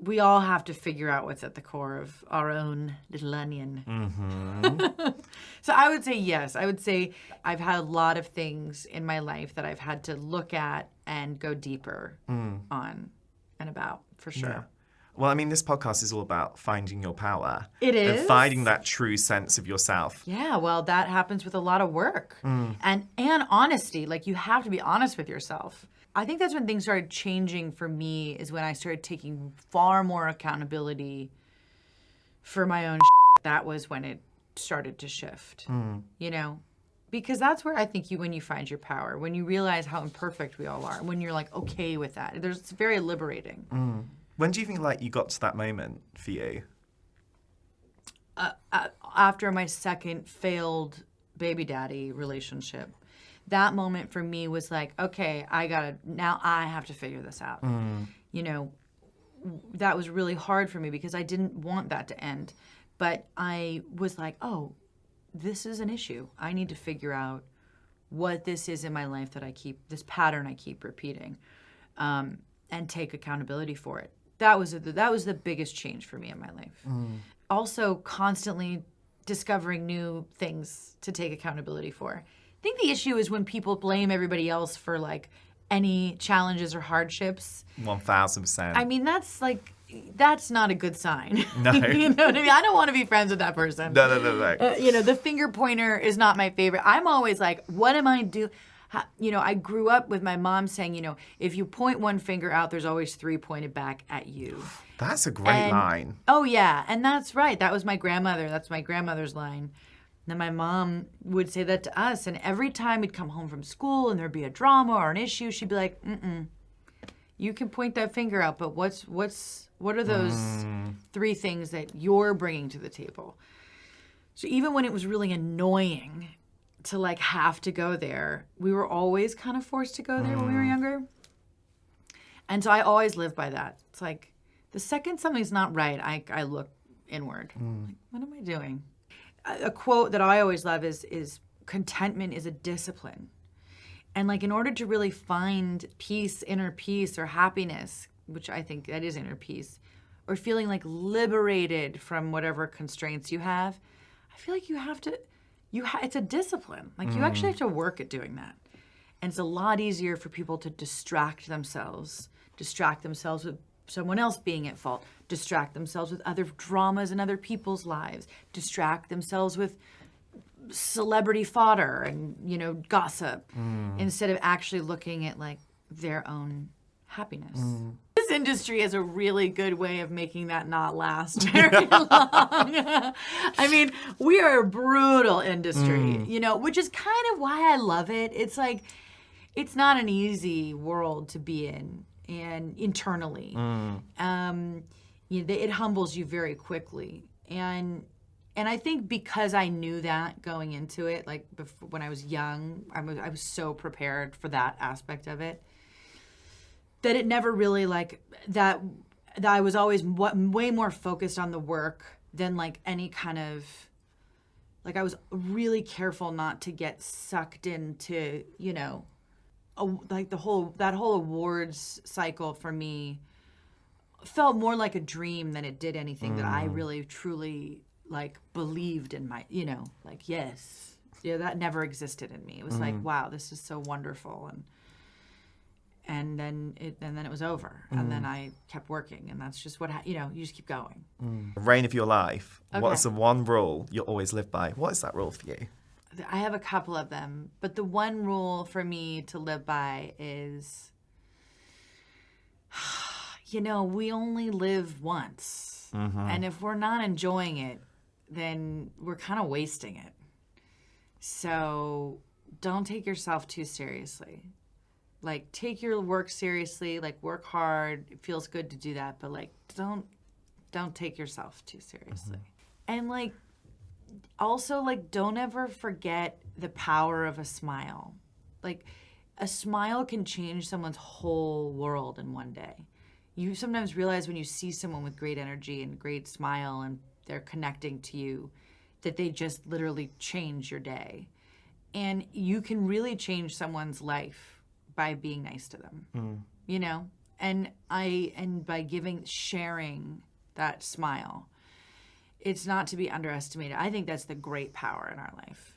we all have to figure out what's at the core of our own little onion. So I would say yes. I would say I've had a lot of things in my life that I've had to look at and go deeper on and about, for sure. Yeah. Well, I mean, this podcast is all about finding your power. It is. And finding that true sense of yourself. Yeah, well, that happens with a lot of work. And honesty. Like, you have to be honest with yourself. I think that's when things started changing for me, is when I started taking far more accountability for my own shit. That was when it started to shift, you know? Because that's where I think when you find your power, when you realize how imperfect we all are, when you're like okay with that, it's very liberating. When do you think like you got to that moment for you? After my second failed baby daddy relationship. That moment for me was like, okay, now I have to figure this out. You know, that was really hard for me because I didn't want that to end. But I was like, oh, this is an issue. I need to figure out what this is in my life that this pattern I keep repeating, and take accountability for it. That was the biggest change for me in my life. Also, constantly discovering new things to take accountability for. I think the issue is when people blame everybody else for like any challenges or hardships. 1000%. I mean, that's not a good sign. No. You know what I mean? I don't want to be friends with that person. No. You know, the finger pointer is not my favorite. I'm always like, what am I doing? You know, I grew up with my mom saying, you know, if you point one finger out, there's always 3 pointed back at you. That's a great line. Oh, yeah. And that's right. That was my grandmother. That's my grandmother's line. And then my mom would say that to us. And every time we'd come home from school and there'd be a drama or an issue, she'd be like, you can point that finger out, but what are those 3 things that you're bringing to the table? So even when it was really annoying to like have to go there, we were always kind of forced to go there when we were younger. And so I always lived by that. It's like the second something's not right, I look inward. Like, what am I doing? A quote that I always love is contentment is a discipline. And like in order to really find peace, inner peace or happiness, which I think that is inner peace, or feeling like liberated from whatever constraints you have, I feel like you have to, it's a discipline. Like you actually have to work at doing that. And it's a lot easier for people to distract themselves with someone else being at fault, distract themselves with other dramas in other people's lives, distract themselves with celebrity fodder and, you know, gossip, instead of actually looking at like their own happiness. This industry is a really good way of making that not last very long. I mean, we are a brutal industry, you know, which is kind of why I love it. It's like, it's not an easy world to be in. And internally, you know, it humbles you very quickly. And I think because I knew that going into it, like when I was young, I was so prepared for that aspect of it, that it never really like that I was always way more focused on the work than like any kind of, like I was really careful not to get sucked into, you know, like that whole awards cycle for me felt more like a dream than it did anything that I really truly like believed in my, you know, like, yes, yeah, that never existed in me. It was like, wow, this is so wonderful. And then it was over. And then I kept working, and that's just what, you know, you just keep going. Reign of your life. Okay. What's the one rule you'll always live by? What is that rule for you? I have a couple of them, but the one rule for me to live by is, you know, we only live once. And if we're not enjoying it, then we're kind of wasting it. So don't take yourself too seriously. Like, take your work seriously, like work hard. It feels good to do that, but like don't take yourself too seriously. And like, also, like, don't ever forget the power of a smile. Like, a smile can change someone's whole world in one day. You sometimes realize when you see someone with great energy and great smile and they're connecting to you, that they just literally change your day. And you can really change someone's life by being nice to them. You know? And by sharing that smile, it's not to be underestimated. I think that's the great power in our life.